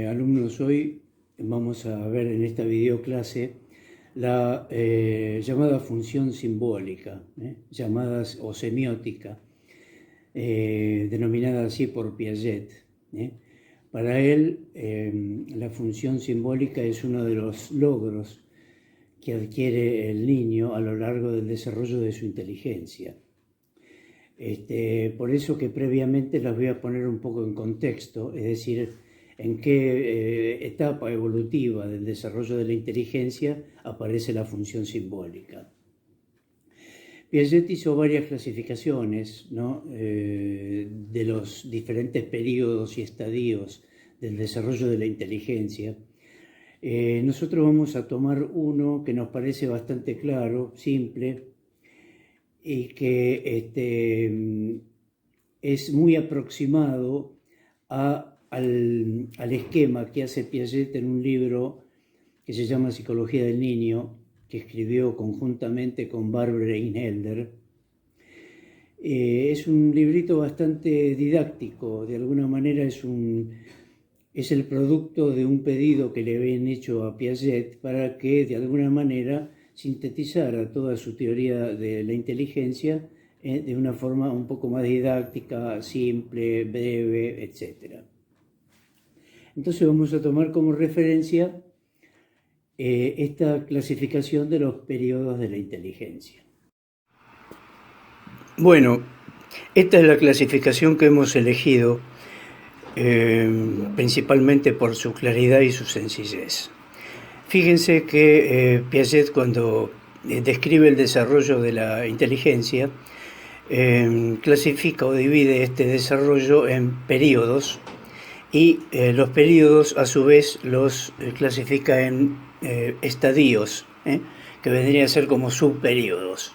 alumnos, hoy vamos a ver en esta videoclase la llamada función simbólica, llamadas o semiótica, denominada así por Piaget. Para él, la función simbólica es uno de los logros que adquiere el niño a lo largo del desarrollo de su inteligencia. Por eso que previamente las voy a poner un poco en contexto, es decir, en qué etapa evolutiva del desarrollo de la inteligencia aparece la función simbólica. Piaget hizo varias clasificaciones, ¿no?, de los diferentes periodos y estadios del desarrollo de la inteligencia. Nosotros vamos a tomar uno que nos parece bastante claro, simple, y que es muy aproximado al esquema que hace Piaget en un libro que se llama Psicología del Niño, que escribió conjuntamente con Barbara Inhelder. Es un librito bastante didáctico, de alguna manera es el producto de un pedido que le habían hecho a Piaget para que de alguna manera sintetizara toda su teoría de la inteligencia de una forma un poco más didáctica, simple, breve, etc. Entonces vamos a tomar como referencia esta clasificación de los periodos de la inteligencia. Bueno, esta es la clasificación que hemos elegido principalmente por su claridad y su sencillez. Fíjense que Piaget, cuando describe el desarrollo de la inteligencia, clasifica o divide este desarrollo en periodos y los periodos a su vez los clasifica en estadios, que vendrían a ser como subperiodos.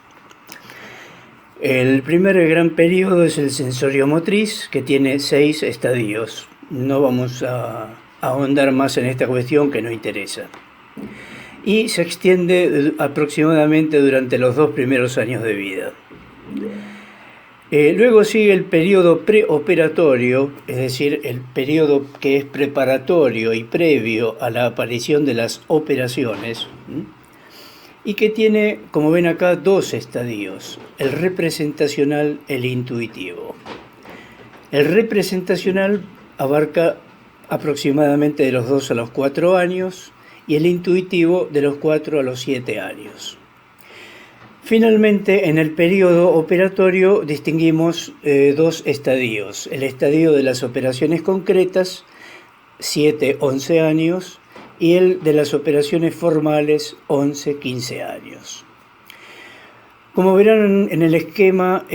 El primer gran periodo es el sensorio-motriz, que tiene 6 estadios. No vamos a ahondar más en esta cuestión, que no interesa. Y se extiende aproximadamente durante los 2 primeros años de vida. Luego sigue el periodo preoperatorio, es decir, el periodo que es preparatorio y previo a la aparición de las operaciones, y que tiene, como ven acá, 2 estadios, el representacional, el intuitivo. El representacional abarca aproximadamente de los 2 a los 4 años y el intuitivo de los 4 a los 7 años. Finalmente, en el periodo operatorio distinguimos 2 estadios, el estadio de las operaciones concretas, 7-11 años, y el de las operaciones formales, 11-15 años. Como verán en el esquema,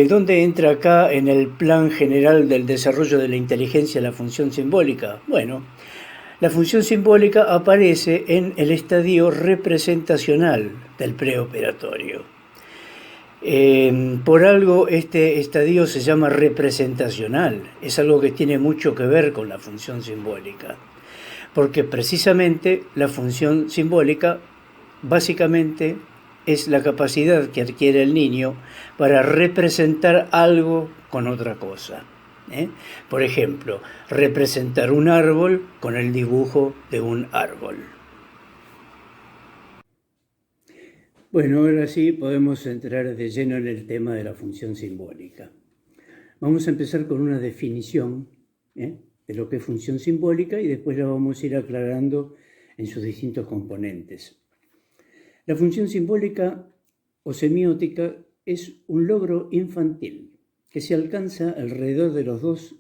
¿dónde entra acá en el plan general del desarrollo de la inteligencia la función simbólica? Bueno, la función simbólica aparece en el estadio representacional del preoperatorio. Por algo este estadio se llama representacional, es algo que tiene mucho que ver con la función simbólica, porque precisamente la función simbólica básicamente es la capacidad que adquiere el niño para representar algo con otra cosa. Por ejemplo, representar un árbol con el dibujo de un árbol. Bueno, ahora sí podemos entrar de lleno en el tema de la función simbólica. Vamos a empezar con una definición de lo que es función simbólica y después la vamos a ir aclarando en sus distintos componentes. La función simbólica o semiótica es un logro infantil que se alcanza alrededor de los 2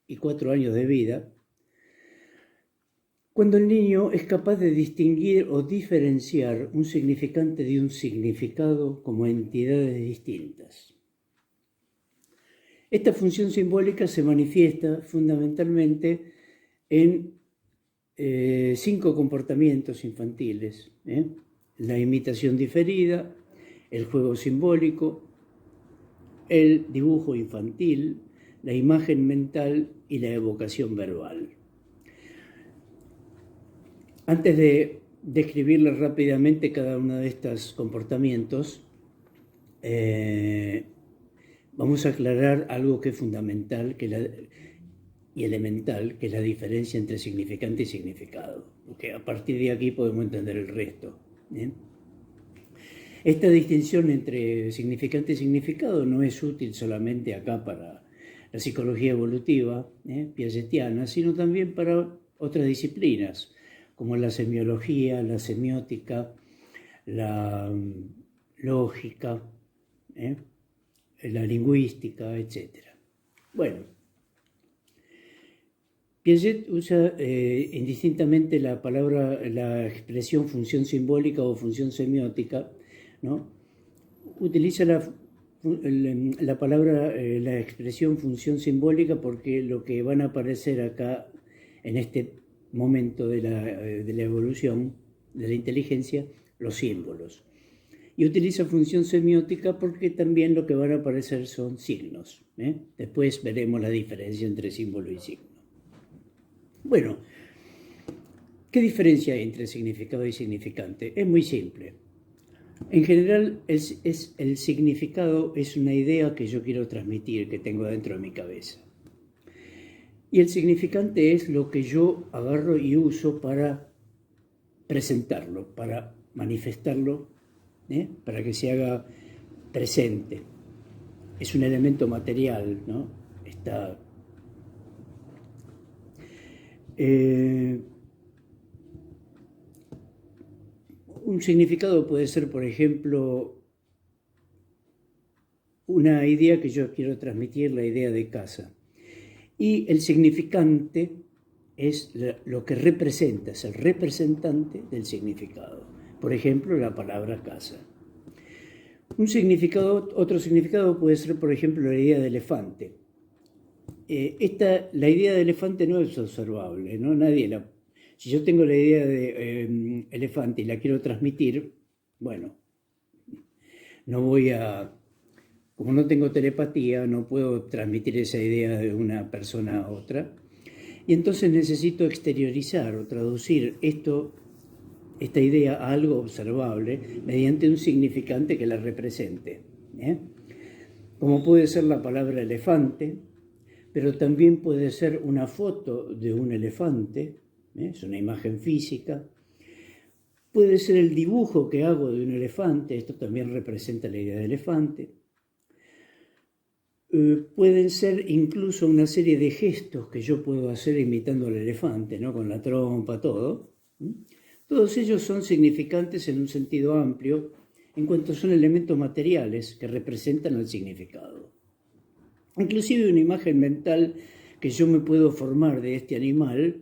y 4 años de vida, cuando el niño es capaz de distinguir o diferenciar un significante de un significado como entidades distintas. Esta función simbólica se manifiesta fundamentalmente en 5 comportamientos infantiles: la imitación diferida, el juego simbólico, el dibujo infantil, la imagen mental y la evocación verbal. Antes de describirles rápidamente cada uno de estos comportamientos, vamos a aclarar algo que es fundamental, que y elemental, que es la diferencia entre significante y significado, porque a partir de aquí podemos entender el resto. ¿Bien? Esta distinción entre significante y significado no es útil solamente acá para la psicología evolutiva piagetiana, sino también para otras disciplinas, como la semiología, la semiótica, la lógica, la lingüística, etc. Bueno, Piaget usa indistintamente la expresión función simbólica o función semiótica, ¿no? Utiliza la palabra, la expresión función simbólica porque lo que van a aparecer acá en este momento de la evolución de la inteligencia, los símbolos. Y utiliza función semiótica porque también lo que van a aparecer son signos. Después veremos la diferencia entre símbolo y signo. Bueno, ¿qué diferencia hay entre significado y significante? Es muy simple. En general, el significado es una idea que yo quiero transmitir, que tengo dentro de mi cabeza. Y el significante es lo que yo agarro y uso para presentarlo, para manifestarlo, para que se haga presente. Es un elemento material, ¿no? Está... un significado puede ser, por ejemplo, una idea que yo quiero transmitir, la idea de casa. Y el significante es lo que representa, es el representante del significado. Por ejemplo, la palabra casa. Otro significado puede ser, por ejemplo, la idea de elefante. La idea de elefante no es observable, ¿no? Si yo tengo la idea de elefante y la quiero transmitir, bueno, como no tengo telepatía, no puedo transmitir esa idea de una persona a otra. Y entonces necesito exteriorizar o traducir esta idea a algo observable mediante un significante que la represente. Como puede ser la palabra elefante, pero también puede ser una foto de un elefante, es una imagen física. Puede ser el dibujo que hago de un elefante, esto también representa la idea de elefante. Pueden ser incluso una serie de gestos que yo puedo hacer imitando al elefante, ¿no? Con la trompa, todo. Todos ellos son significantes en un sentido amplio, en cuanto son elementos materiales que representan el significado. Inclusive una imagen mental que yo me puedo formar de este animal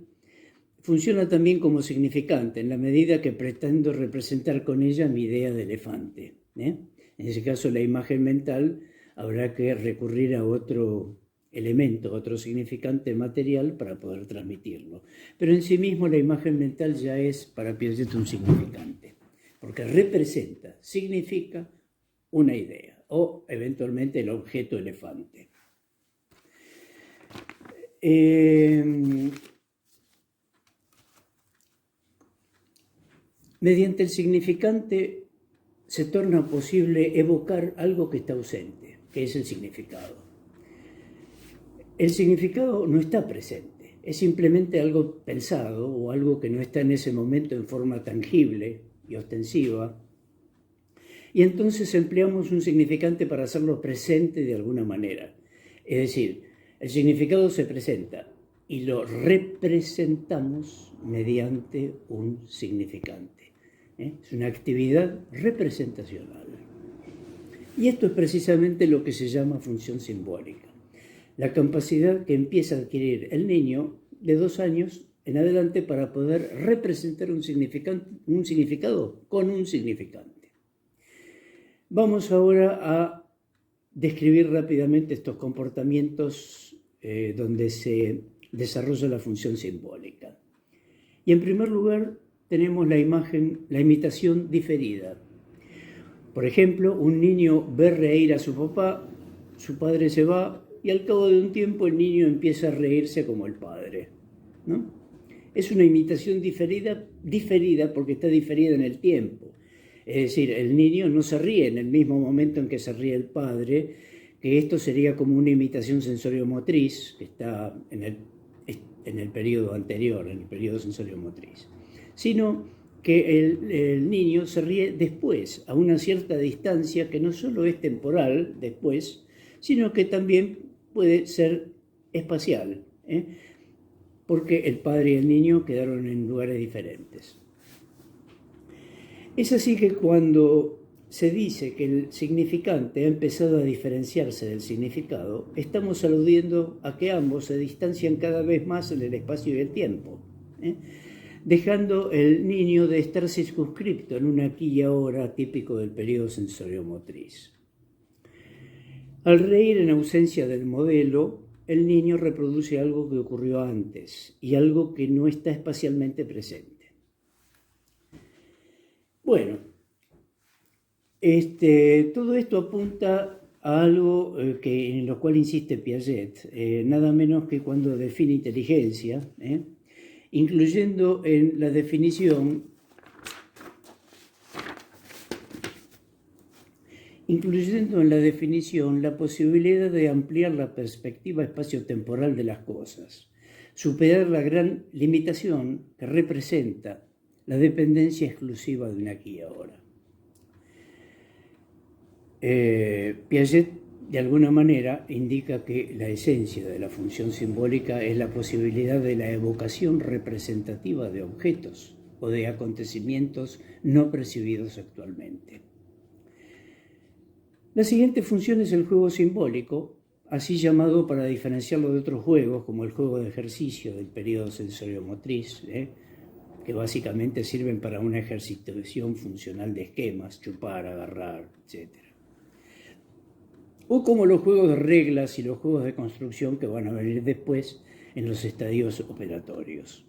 funciona también como significante, en la medida que pretendo representar con ella mi idea de elefante. En ese caso, la imagen mental habrá que recurrir a otro elemento, otro significante material para poder transmitirlo. Pero en sí mismo la imagen mental ya es para Piaget un significante, porque representa, significa una idea o eventualmente el objeto elefante. Mediante el significante se torna posible evocar algo que está ausente, que es el significado. El significado no está presente, es simplemente algo pensado o algo que no está en ese momento en forma tangible y ostensiva. Y entonces empleamos un significante para hacerlo presente de alguna manera. Es decir, el significado se presenta y lo representamos mediante un significante. Es una actividad representacional. Y esto es precisamente lo que se llama función simbólica. La capacidad que empieza a adquirir el niño de 2 años en adelante para poder representar un significado con un significante. Vamos ahora a describir rápidamente estos comportamientos donde se desarrolla la función simbólica. Y en primer lugar tenemos la imitación diferida. Por ejemplo, un niño ve reír a su papá, su padre se va y al cabo de un tiempo el niño empieza a reírse como el padre, ¿no? Es una imitación diferida porque está diferida en el tiempo. Es decir, el niño no se ríe en el mismo momento en que se ríe el padre, que esto sería como una imitación sensoriomotriz, que está en el en el periodo anterior, en el periodo sensorio-motriz, sino que el niño se ríe después, a una cierta distancia que no solo es temporal, después, sino que también puede ser espacial, porque el padre y el niño quedaron en lugares diferentes. Es así que cuando se dice que el significante ha empezado a diferenciarse del significado, estamos aludiendo a que ambos se distancian cada vez más en el espacio y el tiempo, dejando el niño de estar circunscripto en un aquí y ahora típico del periodo sensorio-motriz. Al reír en ausencia del modelo, el niño reproduce algo que ocurrió antes y algo que no está espacialmente presente. Bueno, todo esto apunta a algo en lo cual insiste Piaget, nada menos que cuando define inteligencia, incluyendo en la definición la posibilidad de ampliar la perspectiva espaciotemporal de las cosas, superar la gran limitación que representa la dependencia exclusiva de un aquí y ahora. Piaget, de alguna manera, indica que la esencia de la función simbólica es la posibilidad de la evocación representativa de objetos o de acontecimientos no percibidos actualmente. La siguiente función es el juego simbólico, así llamado para diferenciarlo de otros juegos, como el juego de ejercicio del periodo sensorio-motriz, que básicamente sirven para una ejercitación funcional de esquemas, chupar, agarrar, etc. O como los juegos de reglas y los juegos de construcción que van a venir después en los estadios operatorios.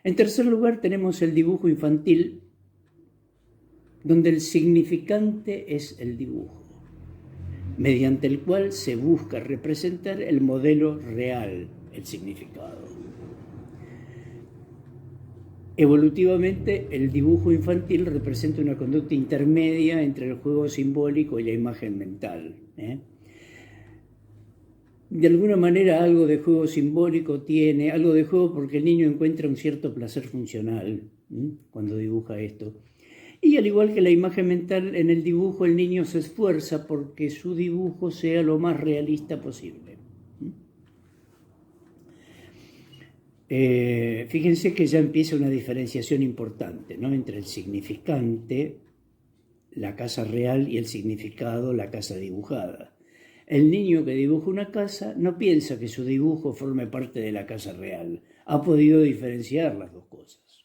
En tercer lugar tenemos el dibujo infantil, donde el significante es el dibujo, mediante el cual se busca representar el modelo real, el significado. Evolutivamente, el dibujo infantil representa una conducta intermedia entre el juego simbólico y la imagen mental. De alguna manera, algo de juego simbólico tiene, algo de juego porque el niño encuentra un cierto placer funcional cuando dibuja esto. Y al igual que la imagen mental, en el dibujo el niño se esfuerza porque su dibujo sea lo más realista posible. Fíjense que ya empieza una diferenciación importante, ¿no?, entre el significante, la casa real, y el significado, la casa dibujada. El niño que dibuja una casa no piensa que su dibujo forme parte de la casa real. Ha podido diferenciar las dos cosas.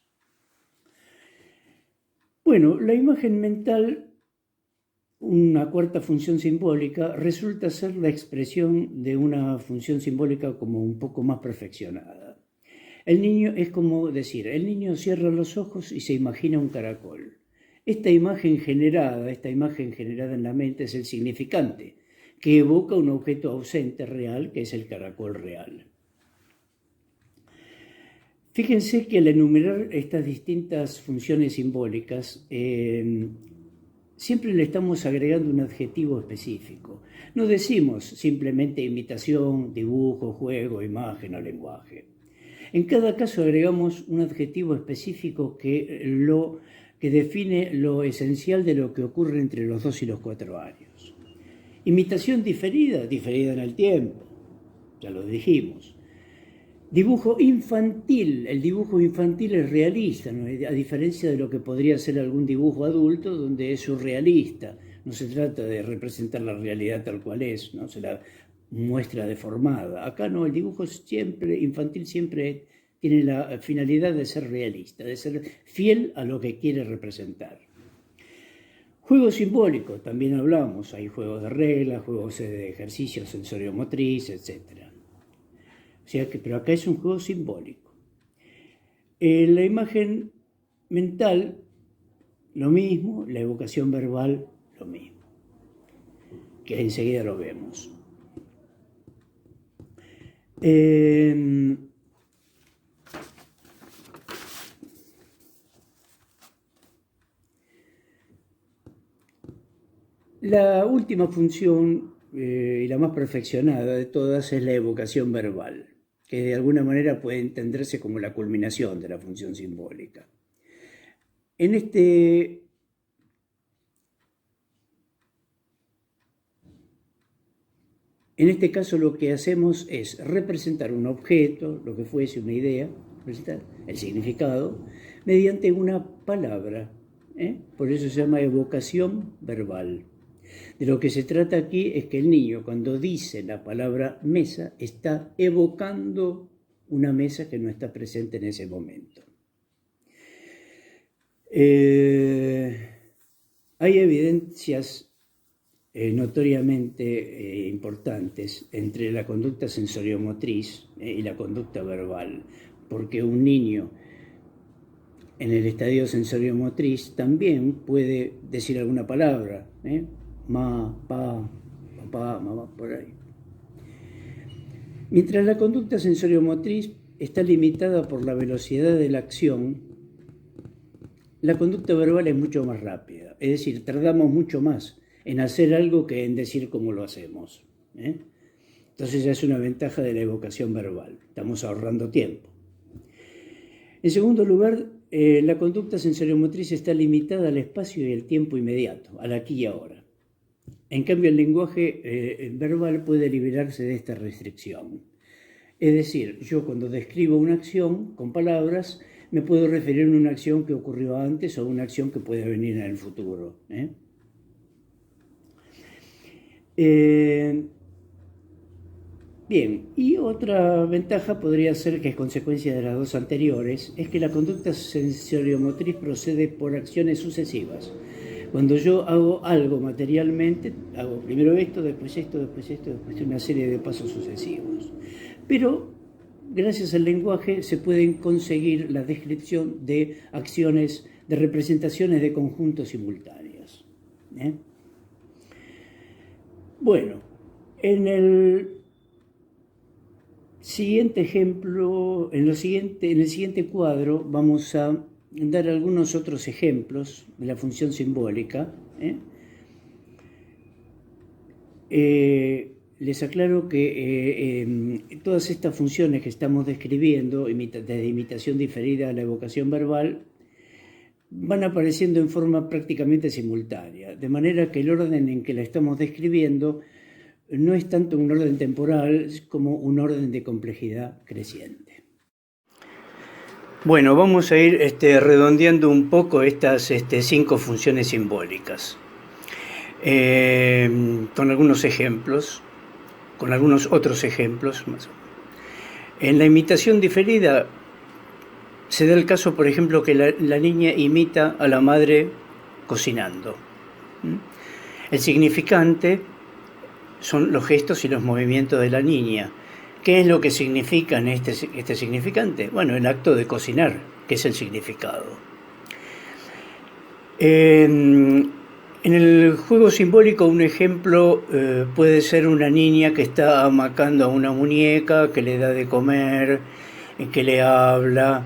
Bueno, la imagen mental, una cuarta función simbólica, resulta ser la expresión de una función simbólica como un poco más perfeccionada. El niño es como decir, el niño cierra los ojos y se imagina un caracol. Esta imagen generada en la mente es el significante, que evoca un objeto ausente real, que es el caracol real. Fíjense que al enumerar estas distintas funciones simbólicas, siempre le estamos agregando un adjetivo específico. No decimos simplemente imitación, dibujo, juego, imagen o lenguaje. En cada caso agregamos un adjetivo específico que define lo esencial de lo que ocurre entre los 2 y los 4 años. Imitación diferida en el tiempo, ya lo dijimos. Dibujo infantil, el dibujo infantil es realista, ¿no?, a diferencia de lo que podría ser algún dibujo adulto donde es surrealista. No se trata de representar la realidad tal cual es, ¿no?, se la muestra deformada. Acá no, el dibujo infantil siempre tiene la finalidad de ser realista, de ser fiel a lo que quiere representar. Juego simbólico, también hablamos, hay juegos de reglas, juegos de ejercicio sensorio-motriz, etc. O sea que, pero acá es un juego simbólico. La imagen mental, lo mismo, la evocación verbal, lo mismo, que enseguida lo vemos. La última función y la más perfeccionada de todas es la evocación verbal. que de alguna manera puede entenderse como la culminación de la función simbólica. En este caso lo que hacemos es representar un objeto, lo que fuese, una idea, representar el significado, mediante una palabra. Por eso se llama evocación verbal. De lo que se trata aquí es que el niño, cuando dice la palabra mesa, está evocando una mesa que no está presente en ese momento. Hay evidencias notoriamente importantes entre la conducta sensoriomotriz y la conducta verbal, porque un niño en el estadio sensoriomotriz también puede decir alguna palabra, ma, pa, papá, mamá, por ahí. Mientras la conducta sensoriomotriz está limitada por la velocidad de la acción, la conducta verbal es mucho más rápida, es decir, tardamos mucho más en hacer algo que en decir cómo lo hacemos. Entonces ya es una ventaja de la evocación verbal, estamos ahorrando tiempo. En segundo lugar, la conducta sensoriomotriz está limitada al espacio y al tiempo inmediato, al aquí y ahora. En cambio, el lenguaje verbal puede liberarse de esta restricción. Es decir, yo cuando describo una acción con palabras, me puedo referir a una acción que ocurrió antes o a una acción que puede venir en el futuro. Bien, y otra ventaja podría ser que es consecuencia de las dos anteriores, es que la conducta sensoriomotriz procede por acciones sucesivas. Cuando yo hago algo materialmente, hago primero esto, después esto, después esto, después una serie de pasos sucesivos. Pero gracias al lenguaje se pueden conseguir la descripción de acciones, de representaciones de conjuntos simultáneos. Bueno, en el siguiente ejemplo, en el siguiente cuadro vamos a dar algunos otros ejemplos de la función simbólica. Les aclaro que todas estas funciones que estamos describiendo, desde imitación diferida a la evocación verbal, van apareciendo en forma prácticamente simultánea, de manera que el orden en que la estamos describiendo no es tanto un orden temporal como un orden de complejidad creciente. Bueno, vamos a ir redondeando un poco estas 5 funciones simbólicas, con algunos ejemplos, con algunos otros ejemplos. En la imitación diferida se da el caso, por ejemplo, que la niña imita a la madre cocinando. El significante son los gestos y los movimientos de la niña. ¿Qué es lo que significan este significante? Bueno, el acto de cocinar, que es el significado. En el juego simbólico, un ejemplo puede ser una niña que está amacando a una muñeca, que le da de comer, que le habla.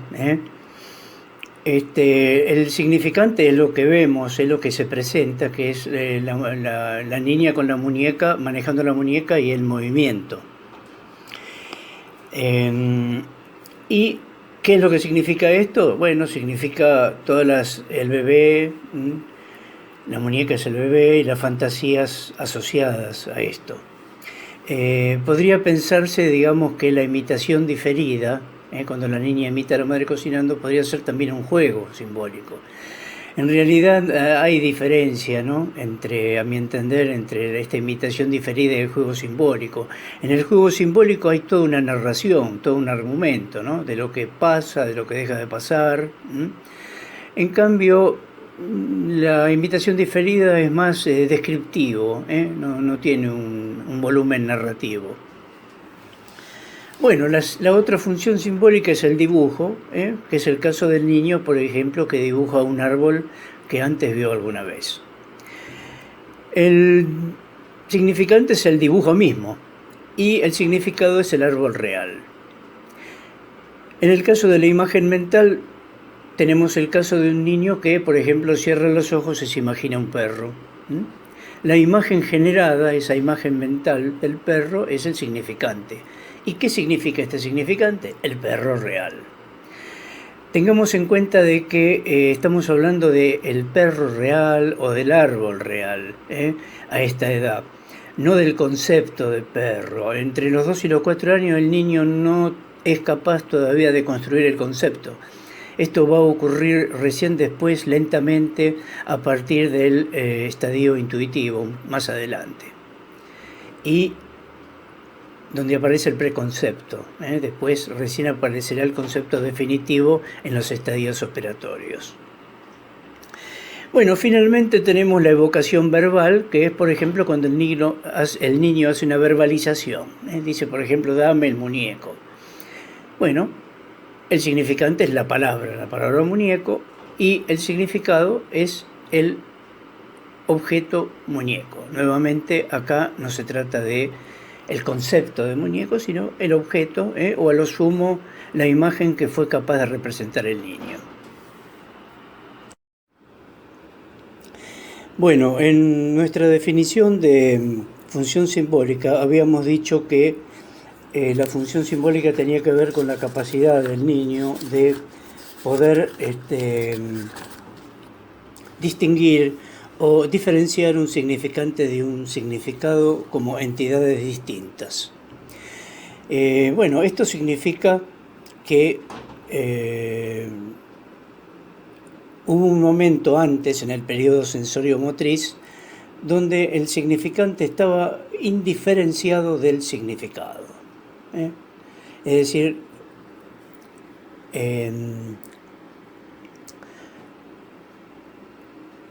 El significante es lo que vemos, es lo que se presenta, que es la niña con la muñeca, manejando la muñeca y el movimiento. ¿Y qué es lo que significa esto? Bueno, significa el bebé, la muñeca es el bebé y las fantasías asociadas a esto. Podría pensarse, digamos, que la imitación diferida, cuando la niña imita a la madre cocinando, podría ser también un juego simbólico. En realidad hay diferencia, ¿no? A mi entender, entre esta imitación diferida y el juego simbólico. En el juego simbólico hay toda una narración, todo un argumento, ¿no? De lo que pasa, de lo que deja de pasar. En cambio, la imitación diferida es más descriptivo, no tiene un volumen narrativo. Bueno, la otra función simbólica es el dibujo, que es el caso del niño, por ejemplo, que dibuja un árbol que antes vio alguna vez. El significante es el dibujo mismo y el significado es el árbol real. En el caso de la imagen mental, tenemos el caso de un niño que, por ejemplo, cierra los ojos y se imagina un perro. la imagen generada, esa imagen mental del perro, es el significante. ¿Y qué significa este significante? El perro real. Tengamos en cuenta de que estamos hablando del perro real o del árbol real a esta edad, no del concepto de perro. Entre los 2 y los 4 años el niño no es capaz todavía de construir el concepto. Esto va a ocurrir recién después, lentamente, a partir del estadio intuitivo, más adelante. Y donde aparece el preconcepto. Después recién aparecerá el concepto definitivo en los estadios operatorios. Bueno, finalmente tenemos la evocación verbal, que es, por ejemplo, cuando el niño hace una verbalización. Dice, por ejemplo, dame el muñeco. Bueno, el significante es la palabra muñeco, y el significado es el objeto muñeco. Nuevamente, acá no se trata de el concepto de muñeco, sino el objeto, o a lo sumo la imagen que fue capaz de representar el niño. Bueno, en nuestra definición de función simbólica habíamos dicho que la función simbólica tenía que ver con la capacidad del niño de poder distinguir o diferenciar un significante de un significado como entidades distintas. Bueno, esto significa que hubo un momento antes, en el periodo sensorio-motriz, donde el significante estaba indiferenciado del significado. Es decir,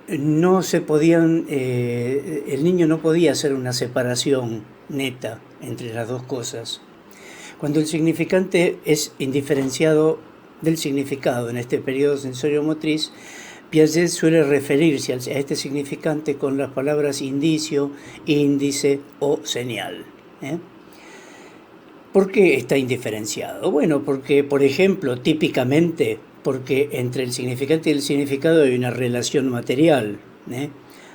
no se podían, el niño no podía hacer una separación neta entre las dos cosas. Cuando el significante es indiferenciado del significado en este periodo sensorio-motriz, Piaget suele referirse a este significante con las palabras indicio, índice o señal. ¿Por qué está indiferenciado? Bueno, porque, por ejemplo, típicamente, porque entre el significante y el significado hay una relación material.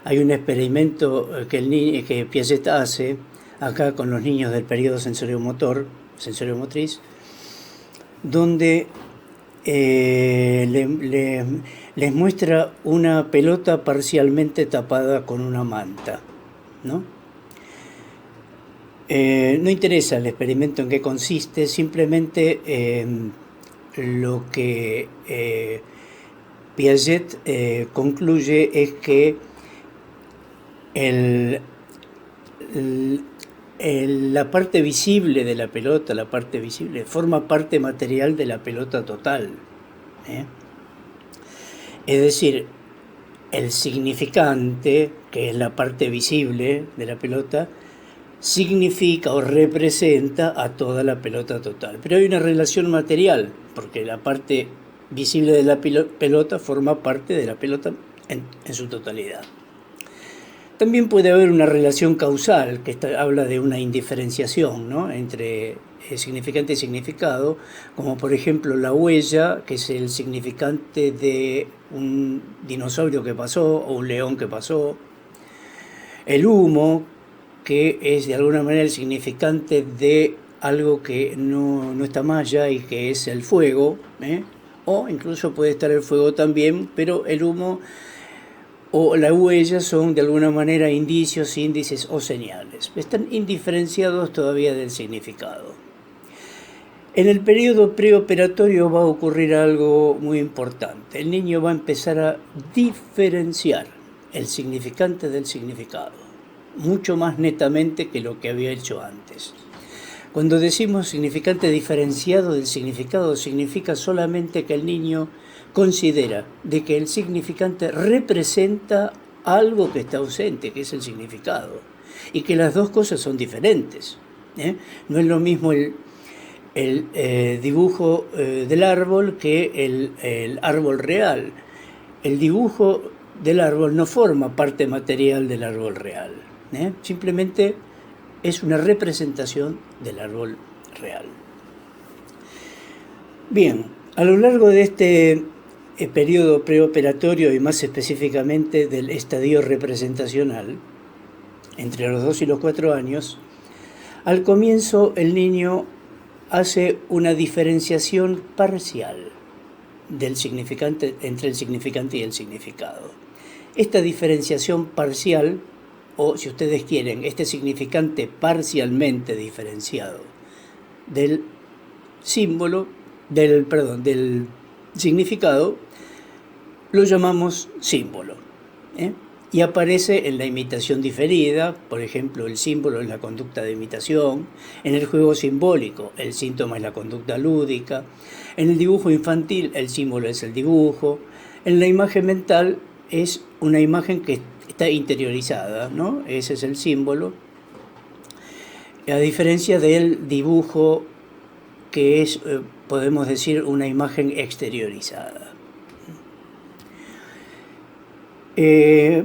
Hay un experimento que Piaget hace acá con los niños del periodo sensorio-motriz, donde les muestra una pelota parcialmente tapada con una manta, ¿no? No interesa el experimento en qué consiste, simplemente lo que Piaget concluye es que la parte visible de la pelota, forma parte material de la pelota total. Es decir, el significante, que es la parte visible de la pelota, significa o representa a toda la pelota total. Pero hay una relación material, porque la parte visible de la pelota forma parte de la pelota en su totalidad. También puede haber una relación causal, que habla de una indiferenciación, ¿no?, entre significante y significado, como por ejemplo la huella, que es el significante de un dinosaurio que pasó o un león que pasó, el humo, que es de alguna manera el significante de algo que no está más ya y que es el fuego, o incluso puede estar el fuego también, pero el humo o la huella son de alguna manera indicios, índices o señales. Están indiferenciados todavía del significado. En el periodo preoperatorio va a ocurrir algo muy importante. El niño va a empezar a diferenciar el significante del significado, mucho más netamente que lo que había hecho antes. Cuando decimos significante diferenciado del significado, significa solamente que el niño considera de que el significante representa algo que está ausente, que es el significado, y que las dos cosas son diferentes. No es lo mismo el dibujo del árbol que el árbol real. El dibujo del árbol no forma parte material del árbol real. Simplemente es una representación del árbol real. Bien, a lo largo de este periodo preoperatorio y más específicamente del estadio representacional, entre los 2 y los 4 años, al comienzo el niño hace una diferenciación parcial del significante, entre el significante y el significado. Esta diferenciación parcial, o si ustedes quieren, este significante parcialmente diferenciado del símbolo, del significado, lo llamamos símbolo, y aparece en la imitación diferida. Por ejemplo, el símbolo es la conducta de imitación; en el juego simbólico, el síntoma es la conducta lúdica; en el dibujo infantil, el símbolo es el dibujo; en la imagen mental es una imagen que está interiorizada, ¿no? Ese es el símbolo, a diferencia del dibujo, que es, podemos decir, una imagen exteriorizada.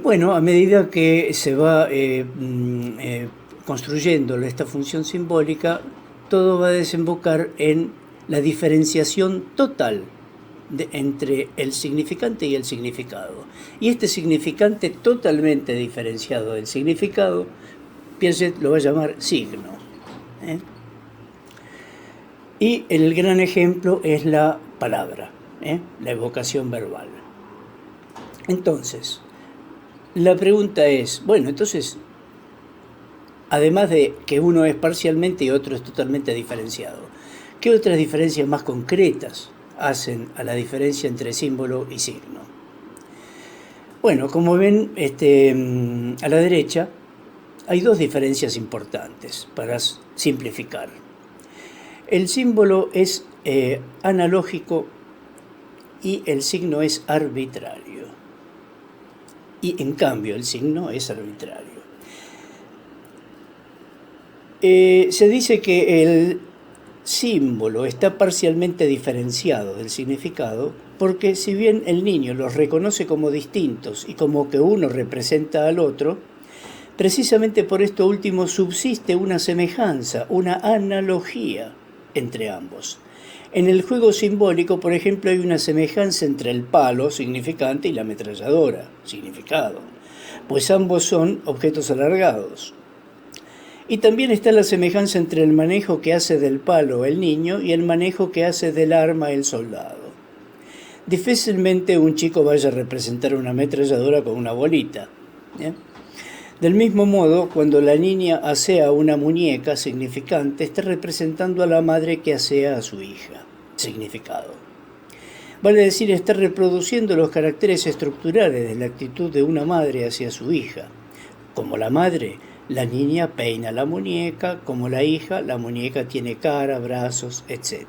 Bueno, a medida que se va construyendo esta función simbólica, todo va a desembocar en la diferenciación total entre el significante y el significado. Y este significante totalmente diferenciado del significado, Piaget lo va a llamar signo. Y el gran ejemplo es la palabra, la evocación verbal. Entonces, la pregunta es, bueno, entonces, además de que uno es parcialmente y otro es totalmente diferenciado, ¿qué otras diferencias más concretas hacen a la diferencia entre símbolo y signo? Bueno, como ven, a la derecha hay dos diferencias importantes para simplificar. El símbolo es analógico y el signo es arbitrario. Y en cambio el signo es arbitrario. Se dice que el símbolo está parcialmente diferenciado del significado porque, si bien el niño los reconoce como distintos y como que uno representa al otro, precisamente por esto último subsiste una semejanza, una analogía entre ambos. En el juego simbólico, por ejemplo, hay una semejanza entre el palo, significante, y la ametralladora, significado, pues ambos son objetos alargados. Y también está la semejanza entre el manejo que hace del palo el niño y el manejo que hace del arma el soldado. Difícilmente un chico vaya a representar una ametralladora con una bolita. Del mismo modo, cuando la niña asea una muñeca, significante, está representando a la madre que asea a su hija, significado. Vale decir, está reproduciendo los caracteres estructurales de la actitud de una madre hacia su hija. Como la madre, la niña peina la muñeca; como la hija, la muñeca tiene cara, brazos, etc.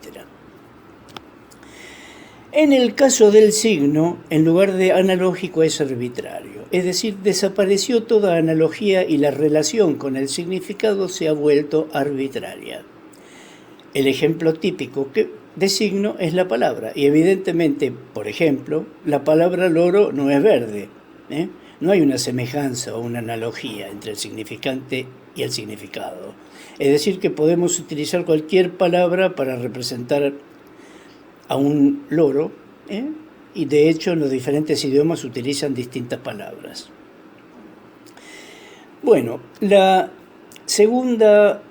En el caso del signo, en lugar de analógico es arbitrario, es decir, desapareció toda analogía y la relación con el significado se ha vuelto arbitraria. El ejemplo típico de signo es la palabra, y evidentemente, por ejemplo, la palabra loro no es verde, No hay una semejanza o una analogía entre el significante y el significado. Es decir, que podemos utilizar cualquier palabra para representar a un loro, y de hecho en los diferentes idiomas utilizan distintas palabras. Bueno, la segunda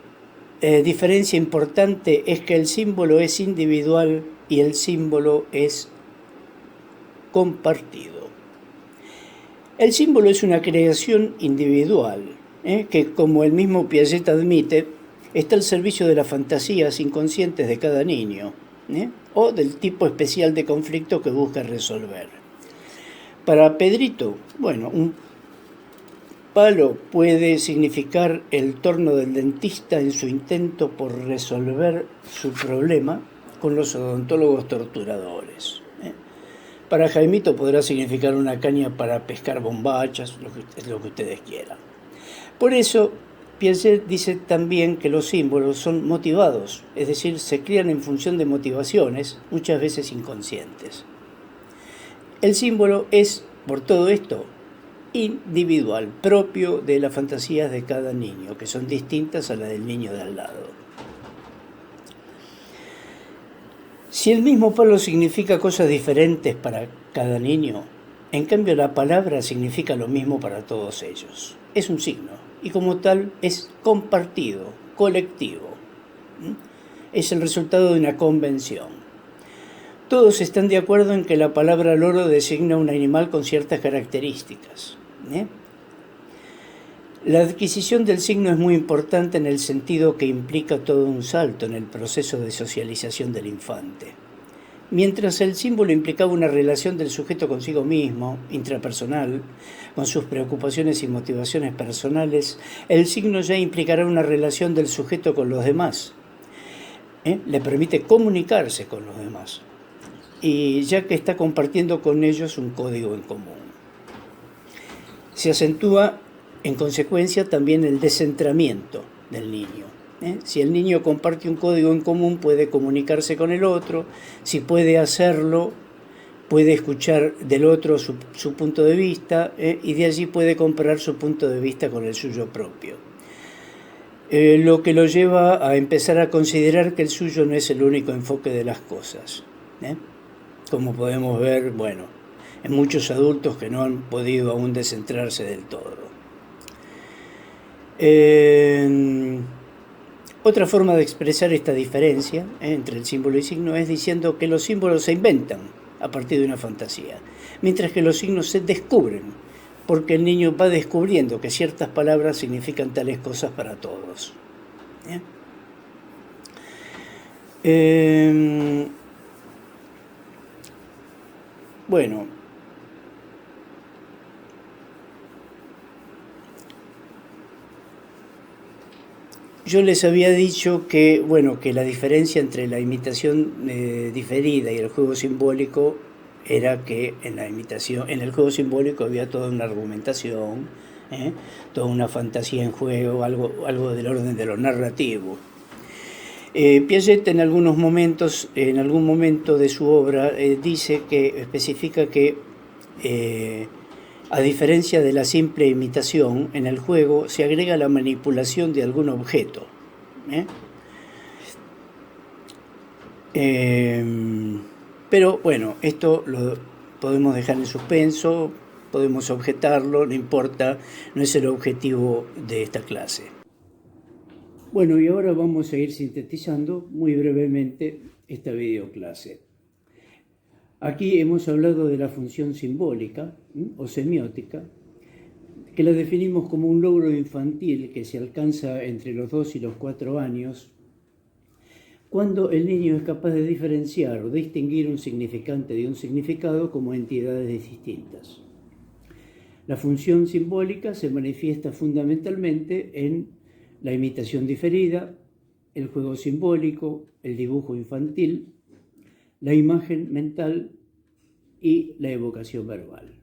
diferencia importante es que el símbolo es individual y el símbolo es compartido. El símbolo es una creación individual, que, como el mismo Piaget admite, está al servicio de las fantasías inconscientes de cada niño, o del tipo especial de conflicto que busca resolver. Para Pedrito, bueno, un palo puede significar el torno del dentista en su intento por resolver su problema con los odontólogos torturadores. Para Jaimito podrá significar una caña para pescar bombachas, lo que ustedes quieran. Por eso, Piaget dice también que los símbolos son motivados, es decir, se crean en función de motivaciones, muchas veces inconscientes. El símbolo es, por todo esto, individual, propio de las fantasías de cada niño, que son distintas a las del niño de al lado. Si el mismo palo significa cosas diferentes para cada niño, en cambio la palabra significa lo mismo para todos ellos. Es un signo, y como tal es compartido, colectivo. Es el resultado de una convención. Todos están de acuerdo en que la palabra loro designa un animal con ciertas características. La adquisición del signo es muy importante en el sentido que implica todo un salto en el proceso de socialización del infante. Mientras el símbolo implicaba una relación del sujeto consigo mismo, intrapersonal, con sus preocupaciones y motivaciones personales, el signo ya implicará una relación del sujeto con los demás. Le permite comunicarse con los demás, y ya que está compartiendo con ellos un código en común. Se acentúa en consecuencia también el descentramiento del niño. Si el niño comparte un código en común, puede comunicarse con el otro. Si puede hacerlo, puede escuchar del otro su punto de vista, y de allí puede comparar su punto de vista con el suyo propio. Lo que lo lleva a empezar a considerar que el suyo no es el único enfoque de las cosas. Como podemos ver, bueno, en muchos adultos que no han podido aún descentrarse del todo. Otra forma de expresar esta diferencia entre el símbolo y signo es diciendo que los símbolos se inventan a partir de una fantasía, mientras que los signos se descubren, porque el niño va descubriendo que ciertas palabras significan tales cosas para todos. Bueno, yo les había dicho que, que la diferencia entre la imitación diferida y el juego simbólico era que en el juego simbólico había toda una argumentación, toda una fantasía en juego, algo del orden de lo narrativo. Piaget en algún momento de su obra especifica que a diferencia de la simple imitación, en el juego se agrega la manipulación de algún objeto. Pero bueno, esto lo podemos dejar en suspenso, podemos objetarlo, no importa, no es el objetivo de esta clase. Bueno, y ahora vamos a ir sintetizando muy brevemente esta videoclase. Aquí hemos hablado de la función simbólica o semiótica, que la definimos como un logro infantil que se alcanza entre los 2 y los 4 años, cuando el niño es capaz de diferenciar o distinguir un significante de un significado como entidades distintas. La función simbólica se manifiesta fundamentalmente en la imitación diferida, el juego simbólico, el dibujo infantil, la imagen mental y la evocación verbal.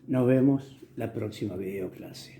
Nos vemos la próxima videoclase.